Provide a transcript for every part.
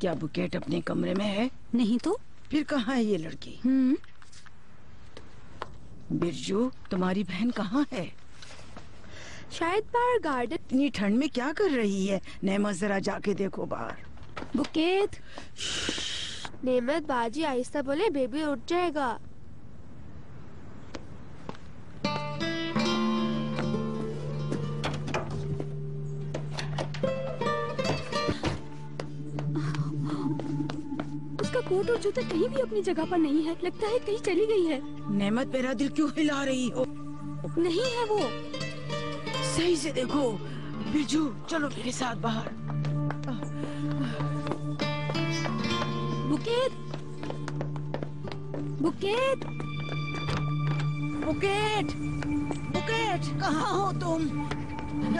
क्या बुकेट अपने कमरे में है? नहीं तो फिर कहाँ है ये लड़की? बिरजू, तुम्हारी बहन कहाँ है? शायद बाहर गार्डन। इतनी ठंड में क्या कर रही है? नेमत, जरा जाके देखो बाहर। बुकेत। नेमत, बाजी आहिस्ता बोले, बेबी उठ जाएगा। उसका कोट और जूता कहीं भी अपनी जगह पर नहीं है। लगता है कहीं चली गई है। नेमत, मेरा दिल क्यों हिला रही हो? नहीं है वो। सही से देखो। बिरजू, चलो मेरे साथ बाहर। बुकेत, बुकेत, बुकेट, बुकेट, कहाँ हो तुम?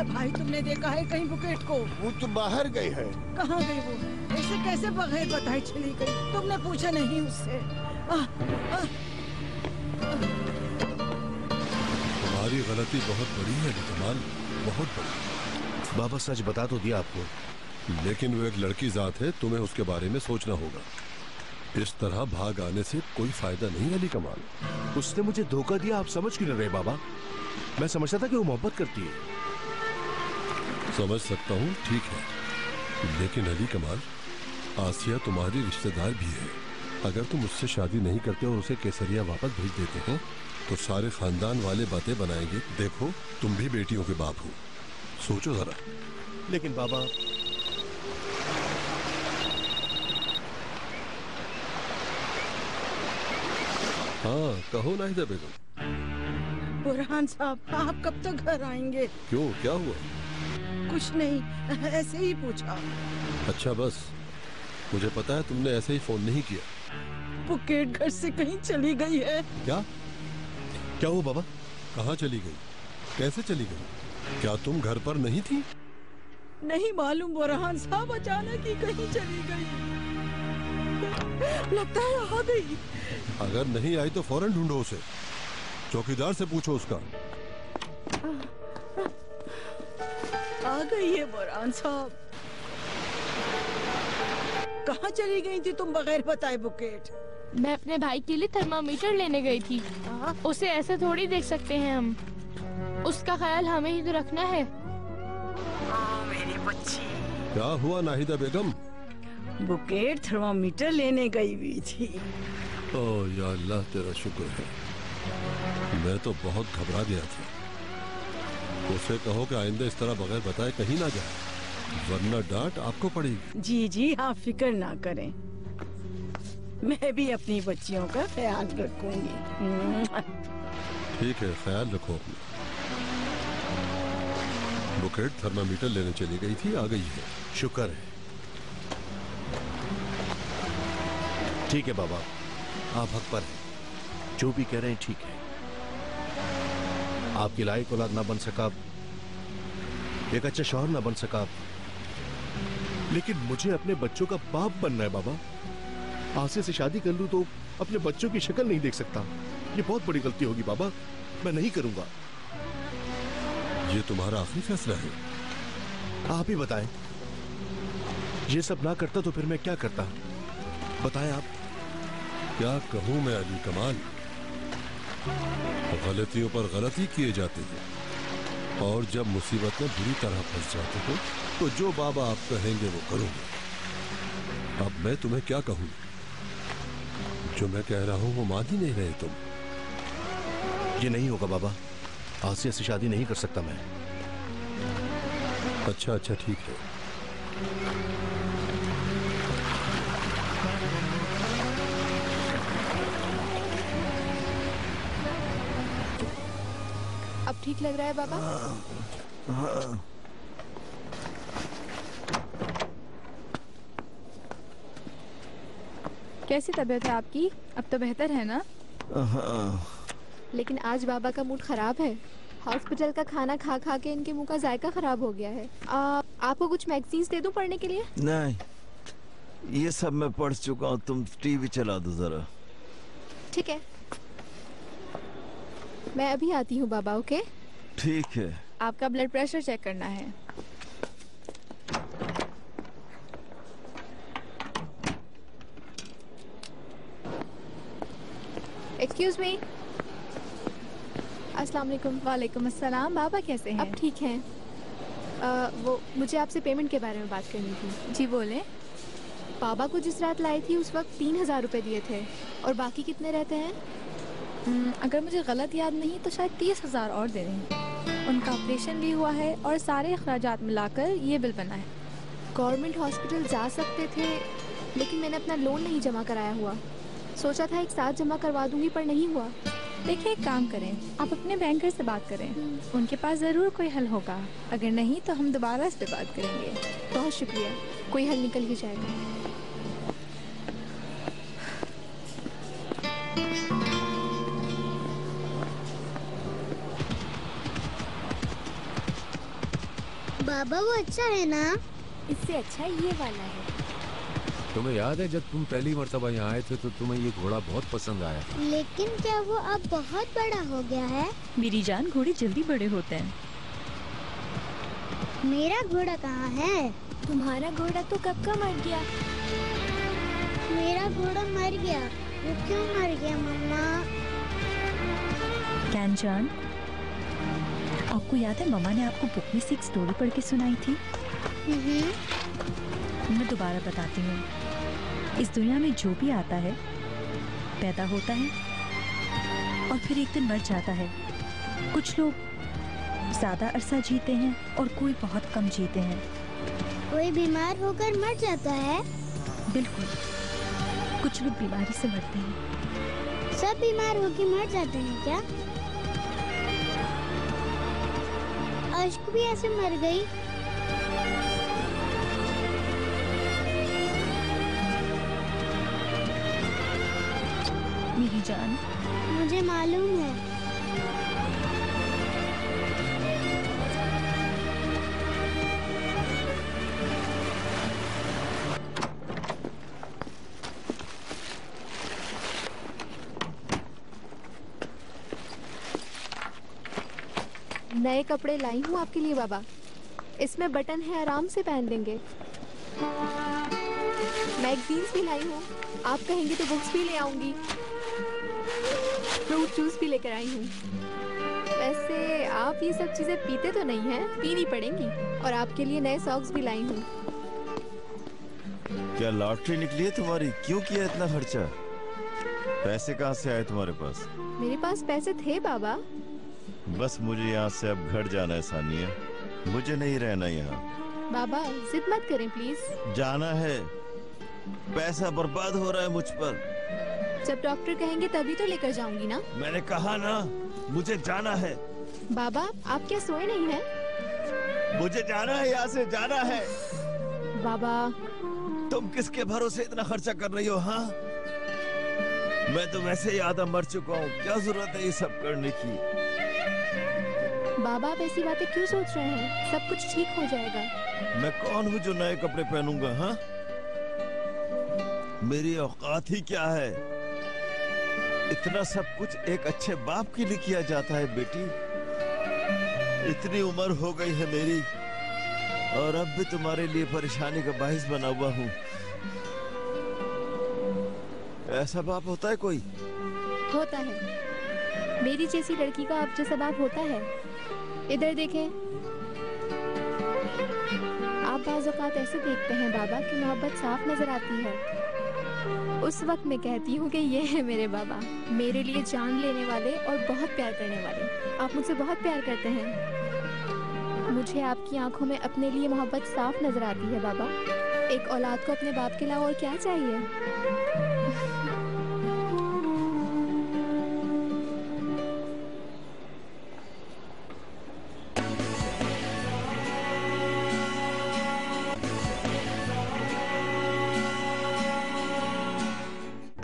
भाई, तुमने देखा है कहीं बुकेट को? वो तो बाहर गई है। कहाँ गई वो? ऐसे कैसे बगैर बताए चली गई? तुमने पूछा नहीं उससे? तुम्हारी गलती बहुत बड़ी है कमाल, बहुत बड़ी। बाबा सच बता तो दिया आपको, लेकिन वो एक लड़की जात है, तुम्हें उसके बारे में सोचना होगा। इस तरह भाग आने से कोई फायदा नहीं अली कमाल। उसने मुझे धोखा दिया, आप समझ क्यों नहीं रहे बाबा? मैं समझता था कि वो मोहब्बत करती है। समझ सकता हूँ, ठीक है, लेकिन अली कमाल, आसिया तुम्हारी रिश्तेदार भी है। अगर तुम उससे शादी नहीं करते और उसे केसरिया वापस भेज देते हैं तो सारे खानदान वाले बातें बनाएंगे। देखो, तुम भी बेटियों के बाप हो, सोचो जरा। लेकिन बाबा, हाँ कहो नाहिदा बेगम। बुरहान साहब, आप कब तक घर आएंगे? क्यों, क्या हुआ? कुछ नहीं, ऐसे ही पूछा। अच्छा बस, मुझे पता है तुमने ऐसे ही फोन नहीं किया। बुकेट घर से कहीं चली गई है। क्या? क्या हुआ बाबा? कहाँ चली गई? कैसे चली गई? क्या तुम घर पर नहीं थी? नहीं मालूम बुरहान साहब, अचानक ही कहीं चली गई। लगता है आ गई। अगर नहीं आई तो फौरन ढूंढो उसे। चौकीदार से पूछो उसका। आ गई है बुरहान साहब। कहाँ चली गई थी तुम बगैर बताए बुकेट? मैं अपने भाई के लिए थर्मामीटर लेने गई थी। उसे ऐसे थोड़ी देख सकते हैं हम। उसका ख्याल हमें ही तो रखना है। मेरी बच्ची। क्या हुआ नाहिदा बेगम? बुकेट थर्मामीटर लेने गई हुई थी। ओह या अल्लाह, तेरा शुक्र है। मैं तो बहुत घबरा गया था। उसे कहो कि आइंदा इस तरह बगैर बताए कहीं ना जाए, वरना डांट आपको पड़ेगी। जी जी, आप फिक्र ना करें, मैं भी अपनी बच्चियों का ख्याल रखूंगी। ठीक है, ख्याल रखो अपना। बुकेट थर्मामीटर लेने चली गई थी, आ गई है। शुक्र है। ठीक है बाबा, आप हक पर हैं। जो भी कह रहे हैं ठीक है। आपकी लायक औलाद ना बन सका, एक अच्छा शौहर ना बन सका, लेकिन मुझे अपने बच्चों का बाप बनना है बाबा। आसिया से शादी कर लूं तो अपने बच्चों की शक्ल नहीं देख सकता। ये बहुत बड़ी गलती होगी बाबा, मैं नहीं करूंगा। ये तुम्हारा आखिरी फैसला है? आप ही बताएं। ये सब ना करता तो फिर मैं क्या करता, बताएं आप। क्या कहूं मैं अली कमाल, गलतियों पर गलती किए जाते हैं, और जब मुसीबत में बुरी तरह फंस जाते हो तो जो बाबा आप कहेंगे वो करूंगा। अब मैं तुम्हें क्या कहूं? जो मैं कह रहा हूं वो मान ही नहीं रहे तुम। ये नहीं होगा बाबा, आसिया से शादी नहीं कर सकता मैं। अच्छा अच्छा, ठीक है। अब ठीक लग रहा है बाबा? कैसी तबीयत है आपकी? अब तो बेहतर है ना? लेकिन आज बाबा का मूड खराब है। हॉस्पिटल का खाना खा खा के इनके मुंह का जायका खराब हो गया है। आपको कुछ मैगजीन्स दे दूं पढ़ने के लिए? नहीं, ये सब मैं पढ़ चुका हूँ। तुम टीवी चला दो जरा। ठीक है, मैं अभी आती हूँ बाबा। ओके, ठीक है। आपका ब्लड प्रेशर चेक करना है। Excuse me. अस्सलाम वालेकुम। वालेकुम अस्सलाम। बाबा कैसे हैं? अब ठीक हैं। वो मुझे आपसे पेमेंट के बारे में बात करनी थी। जी बोले। बाबा को जिस रात लाई थी उस वक्त 3000 रुपये दिए थे, और बाकी कितने रहते हैं? अगर मुझे गलत याद नहीं तो शायद 30,000 और दे दें। उनका ऑपरेशन भी हुआ है और सारे अखराजात मिलाकर ये बिल बना है। गवर्नमेंट हॉस्पिटल जा सकते थे, लेकिन मैंने अपना लोन नहीं जमा कराया हुआ। सोचा था एक साथ जमा करवा दूंगी, पर नहीं हुआ। देखिए, एक काम करें, आप अपने बैंकर से बात करें। उनके पास ज़रूर कोई हल होगा। अगर नहीं तो हम दोबारा इस पर बात करेंगे। बहुत शुक्रिया, कोई हल निकल ही जाएगा। बाबा वो अच्छा है ना? इससे अच्छा ये वाला है। तुम्हें याद है जब तुम पहली मर्तबा यहाँ आए थे तो तुम्हें ये घोड़ा बहुत पसंद आया था। लेकिन क्या वो अब बहुत बड़ा हो गया है? मेरी जान, घोड़े जल्दी बड़े होते हैं। मेरा घोड़ा कहाँ है? तुम्हारा घोड़ा तो कब का मर गया। मेरा घोड़ा मर गया। वो क्यों मर गया मम्मा? कैन जान, आपको याद है मम्मा ने आपको बुक में से एक स्टोरी पढ़ के सुनाई थी? मैं दोबारा बताती हूँ। इस दुनिया में जो भी आता है पैदा होता है और फिर एक दिन मर जाता है। कुछ लोग ज्यादा अरसा जीते हैं और कोई बहुत कम जीते हैं। कोई बीमार होकर मर जाता है? बिल्कुल, कुछ लोग बीमारी से मरते हैं। सब बीमार होकर मर जाते हैं क्या? अश्क भी ऐसे मर गई। मेरी जान, मुझे मालूम है। नए कपड़े लाई हूँ आपके लिए बाबा। इसमें बटन है, आराम से पहन लेंगे। मैगजीन्स भी लाई हूँ, आप कहेंगे तो बुक्स भी ले आऊंगी। फ्रूट जूस भी लेकर आई हूँ। वैसे आप ये सब चीजें पीते तो नहीं हैं, पीनी पड़ेंगी। और आपके लिए नए सॉक्स भी लाई हूँ। क्या लॉटरी निकली है तुम्हारी? क्यों किया इतना खर्चा? पैसे कहाँ से आए तुम्हारे पास? मेरे पास पैसे थे बाबा। बस मुझे यहाँ से अब घर जाना है सानिया। मुझे नहीं रहना यहाँ। बाबा जिद मत करें प्लीज। जाना है। पैसा बर्बाद हो रहा है मुझ पर। जब डॉक्टर कहेंगे तभी तो लेकर जाऊंगी ना। मैंने कहा ना, मुझे जाना है। बाबा आप क्या सोए नहीं हैं? मुझे जाना है, यहाँ से जाना है। बाबा तुम किसके भरोसे इतना खर्चा कर रही हो? हाँ, मैं तो वैसे ही आधा मर चुका हूँ। क्या जरूरत है ये सब करने की? बाबा आप ऐसी बातें क्यों सोच रहे हैं? सब कुछ ठीक हो जाएगा। मैं कौन हूँ जो नए कपड़े पहनूंगा? हाँ, मेरी औकात ही क्या है? इतना सब कुछ एक अच्छे बाप के लिए किया जाता है बेटी। इतनी उम्र हो गई है मेरी और अब भी तुम्हारे लिए परेशानी का बाहिस बना हुआ हूँ। ऐसा बाप होता है कोई? होता है। मेरी जैसी लड़की का आप जैसा बाप होता है। इधर देखें। आप बाज़ औक़ात ऐसे देखते हैं बाबा कि मोहब्बत साफ नजर आती है। उस वक्त मैं कहती हूँ कि ये है मेरे बाबा, मेरे लिए जान लेने वाले और बहुत प्यार करने वाले। आप मुझसे बहुत प्यार करते हैं। मुझे आपकी आंखों में अपने लिए मोहब्बत साफ नजर आती है बाबा। एक औलाद को अपने बाप के अलावा और क्या चाहिए?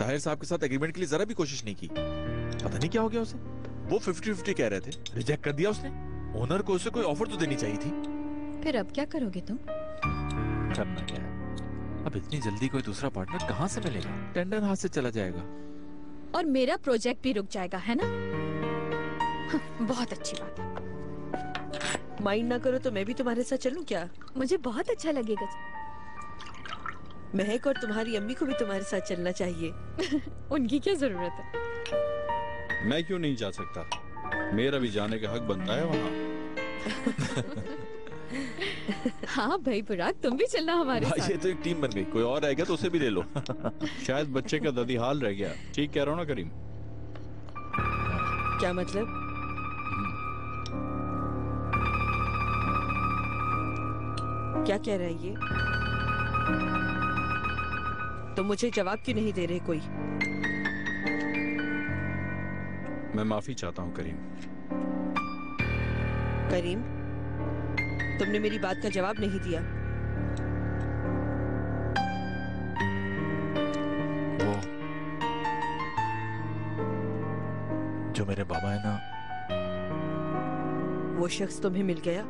ताहिर साहब के साथ एग्रीमेंट के लिए जरा भी कोशिश नहीं की। पता नहीं क्या हो गया उसे। वो 50-50 कह रहे थे, रिजेक्ट कर दिया उसने। ओनर को उसे कोई ऑफर तो देनी चाहिए थी। फिर अब क्या करोगे तुम? करना क्या है? अब इतनी जल्दी कोई दूसरा पार्टनर कहाँ से मिलेगा? टेंडर हाथ से चला जाएगा और मेरा प्रोजेक्ट भी रुक जाएगा, है ना? बहुत अच्छी बात है। माइंड ना करो तो मैं भी तुम्हारे साथ चलूं क्या? मुझे बहुत अच्छा लगेगा। महक और तुम्हारी अम्मी को भी तुम्हारे साथ चलना चाहिए। उनकी क्या जरूरत है? मैं क्यों नहीं जा सकता? मेरा भी जाने का हक बनता है वहाँ। हाँ भाई बुराक, तुम भी चलना हमारे भाई साथ। ये तो एक टीम बन गई, कोई और रहेगा तो उसे भी ले लो। शायद बच्चे का ददी हाल रह गया। ठीक कह रहा हूँ ना करीम? क्या मतलब? क्या कह रहा है ये? तो मुझे जवाब क्यों नहीं दे रहे कोई? मैं माफी चाहता हूँ करीम। करीम, तुमने मेरी बात का जवाब नहीं दिया। वो जो मेरे बाबा है ना, वो शख्स तुम्हें मिल गया?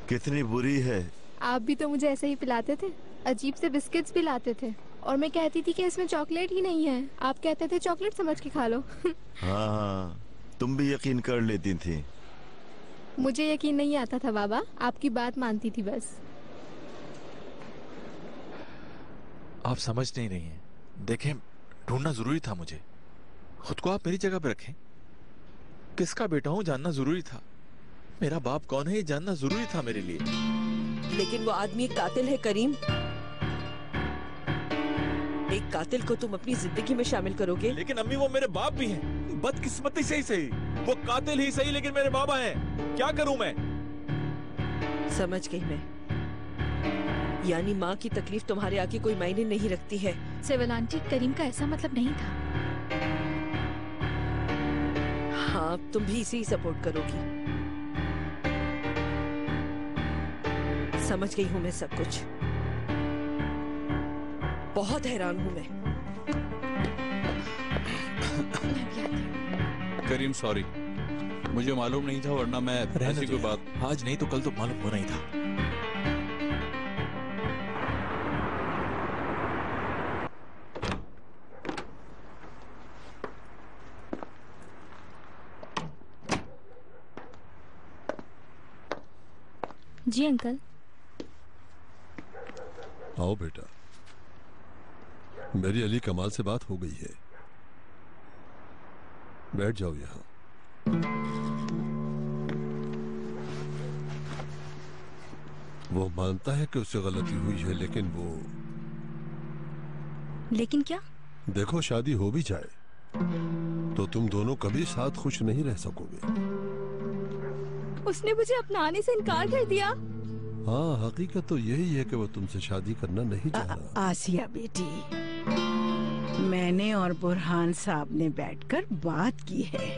कितनी बुरी है। आप भी तो मुझे ऐसे ही पिलाते थे, अजीब से बिस्किट्स भी लाते थे और मैं कहती थी कि इसमें चॉकलेट ही नहीं है, आप कहते थे चॉकलेट समझ के खा लो। हाँ, तुम भी यकीन कर लेती थी। मुझे यकीन नहीं आता था बाबा, आपकी बात मानती थी बस। आप समझ नहीं रही हैं। देखें, ढूंढना जरूरी था मुझे। खुद को आप मेरी जगह पे रखें। किसका बेटा हूं जानना जरूरी था। मेरा बाप कौन है ये जानना जरूरी था मेरे लिए। लेकिन वो आदमी एक कातिल है करीम। एक कातिल को तुम अपनी जिंदगी में शामिल करोगे? लेकिन अम्मी वो मेरे बाप भी हैं। बदकिस्मती से ही सही, वो कातिल ही सही, लेकिन मेरे बाबा हैं। क्या करूं मैं? समझ गई मैं। यानी माँ की तकलीफ तुम्हारे आगे कोई मायने नहीं रखती है। सेवल आंटी, करीम का ऐसा मतलब नहीं था। हाँ, तुम भी इसे ही सपोर्ट करोगी। समझ गई हूँ मैं सब कुछ। बहुत हैरान हूँ मैं। करीम सॉरी, मुझे मालूम नहीं था, वरना मैं ऐसी कोई बात। आज नहीं तो कल तो मालूम होना ही था। जी अंकल। आओ बेटा, मेरी अली कमाल से बात हो गई है। बैठ जाओ यहाँ। वो मानता है कि उससे गलती हुई है, लेकिन क्या? देखो, शादी हो भी जाए तो तुम दोनों कभी साथ खुश नहीं रह सकोगे। उसने मुझे अपनाने से इनकार कर दिया। हाँ, हकीकत तो यही है कि वो तुमसे शादी करना नहीं चाह रहा। आसिया बेटी, मैंने और बुरहान साहब ने बैठकर बात की है।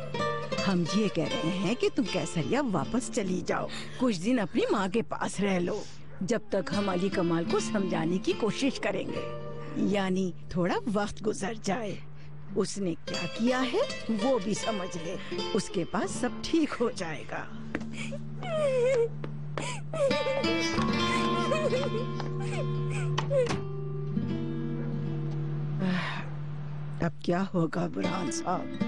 हम ये कह रहे हैं कि तुम कैसरिया वापस चली जाओ, कुछ दिन अपनी माँ के पास रह लो, जब तक हम अली कमाल को समझाने की कोशिश करेंगे। यानी थोड़ा वक्त गुजर जाए। उसने क्या किया है वो भी समझ ले, उसके बाद सब ठीक हो जाएगा। अब क्या होगा बुरहान साहब?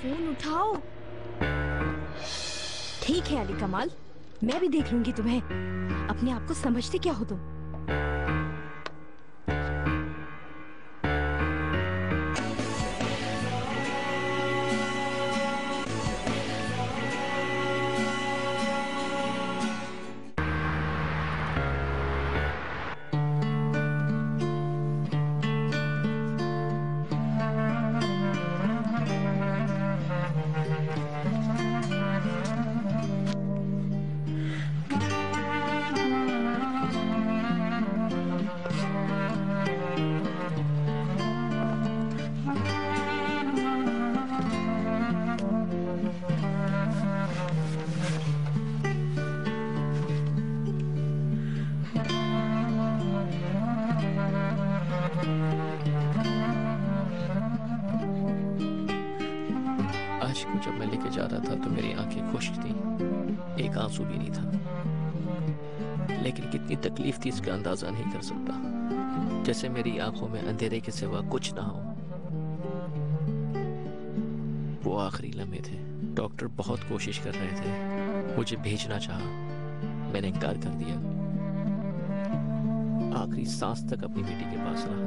फोन उठाओ। ठीक है अली कमाल, मैं भी देख लूंगी तुम्हें। अपने आप को समझते क्या हो तुम? खुश्क थी, एक आंसू भी नहीं था। लेकिन कितनी तकलीफ थी इसका अंदाजा नहीं कर सकता, जैसे मेरी आंखों में अंधेरे के सिवा कुछ ना हो। वो आखिरी लम्हे थे। डॉक्टर बहुत कोशिश कर रहे थे, मुझे भेजना चाहा, मैंने इनकार कर दिया। आखिरी सांस तक अपनी बेटी के पास रहा।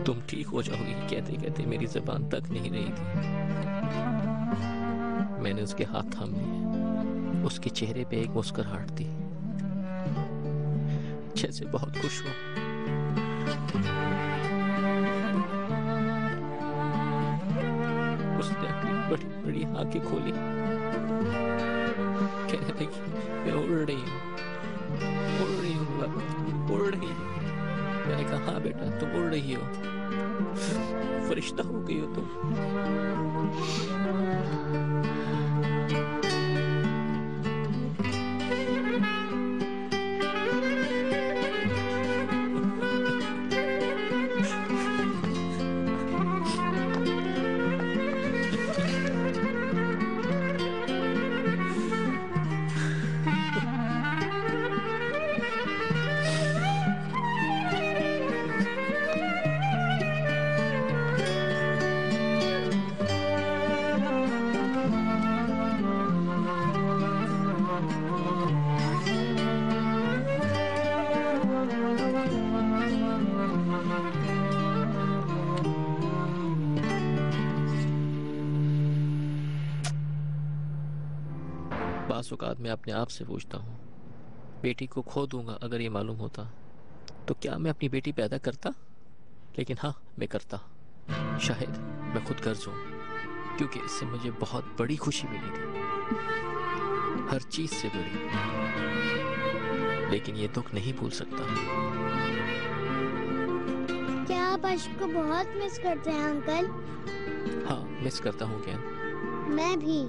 तुम ठीक हो जाओगी कहते कहते मेरी जुबान तक नहीं रही थी। मैंने उसके हाथ थाम लिए, उसके चेहरे पे एक मुस्कुराहट थी, जैसे बहुत खुश हो। उसने अपनी बड़ी बड़ी आंखें खोली, कहने लगी मैं उड़ रही हूँ, उड़ रही हूँ बाबा, उड़ रही हूँ। मैंने कहा हाँ बेटा तुम उड़ रही हो, फरिश्ता हो गई हो तुम। बाज़ मैं अपने आप से पूछता हूँ, बेटी को खो दूंगा अगर ये मालूम होता तो क्या मैं अपनी बेटी पैदा करता? लेकिन हाँ, मैं करता। शायद मैं खुद कर्ज हूँ, क्योंकि इससे मुझे बहुत बड़ी खुशी मिली थी, हर चीज से बड़ी। लेकिन ये दुख नहीं भूल सकता। क्या आप अश्क को बहुत मिस करते हैं अंकल? हाँ, मिस करता हूँ कैन। मैं भी।